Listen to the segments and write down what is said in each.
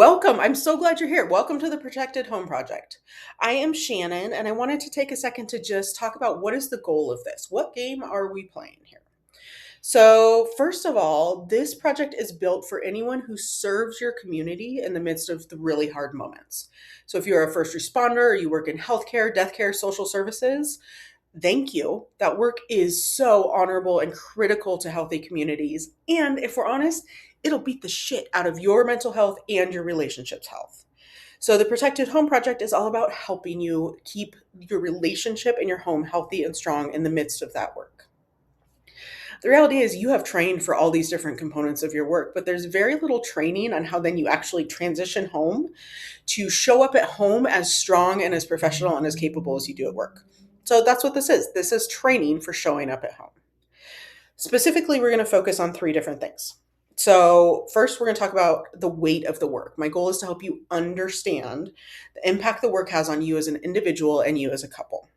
welcome. I'm so glad you're here. Welcome to the Protected Home Project. I am Shannon, and I wanted to take a second to just talk about what is the goal of this? What game are we playing here? So, first of all, this project is built for anyone who serves your community in the midst of the really hard moments. So, if you're a first responder or you work in healthcare, death care, social services, thank you. That work is so honorable and critical to healthy communities. And if we're honest, it'll beat the shit out of your mental health and your relationships' health. So, the Protected Home Project is all about helping you keep your relationship and your home healthy and strong in the midst of that work. The reality is, you have trained for all these different components of your work, but there's very little training on how then you actually transition home to show up at home as strong and as professional and as capable as you do at work. So that's what this is. This is training for showing up at home. Specifically, we're going to focus on three different things. So, first, we're going to talk about the weight of the work. My goal is to help you understand the impact the work has on you as an individual and you as a couple.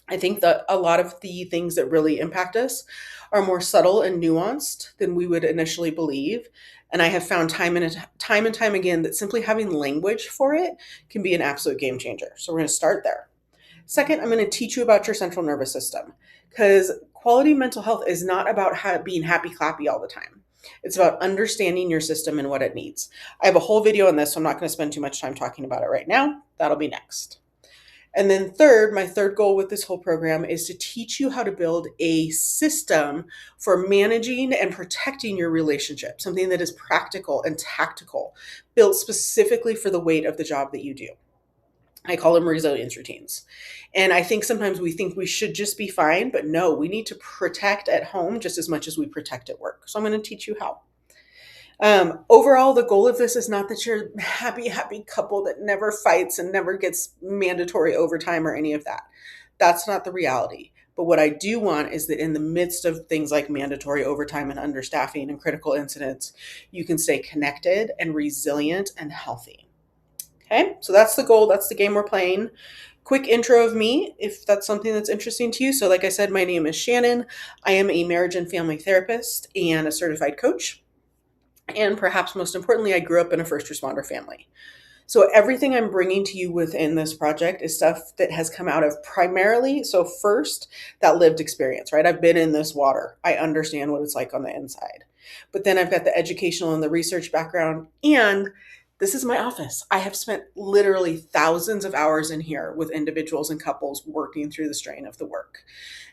I think that a lot of the things that really impact us are more subtle and nuanced than we would initially believe. And I have found time and time again that simply having language for it can be an absolute game changer. So we're going to start there. Second, I'm going to teach you about your central nervous system, because quality mental health is not about being happy clappy all the time. It's about understanding your system and what it needs. I have a whole video on this, so I'm not going to spend too much time talking about it right now. That'll be next. And then third, my third goal with this whole program is to teach you how to build a system for managing and protecting your relationship, something that is practical and tactical, built specifically for the weight of the job that you do. I call them resilience routines. And I think sometimes we think we should just be fine, but no, we need to protect at home just as much as we protect at work. So I'm going to teach you how. Overall, the goal of this is not that you're a happy couple that never fights and never gets mandatory overtime or any of that. That's not the reality. But what I do want is that in the midst of things like mandatory overtime and understaffing and critical incidents, you can stay connected and resilient and healthy. Okay, so that's the goal. That's the game we're playing. Quick intro of me, if that's something that's interesting to you. So like I said, my name is Shannon. I am a marriage and family therapist and a certified coach. And perhaps most importantly, I grew up in a first responder family. So everything I'm bringing to you within this project is stuff that has come out of primarily, so first, that lived experience, right? I've been in this water. I understand what it's like on the inside. But then I've got the educational and the research background, and this is my office. I have spent literally thousands of hours in here with individuals and couples working through the strain of the work.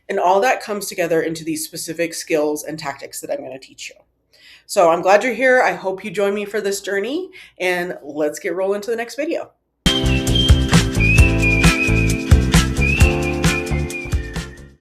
And all that comes together into these specific skills and tactics that I'm going to teach you. So I'm glad you're here. I hope you join me for this journey, and let's get rolling to the next video.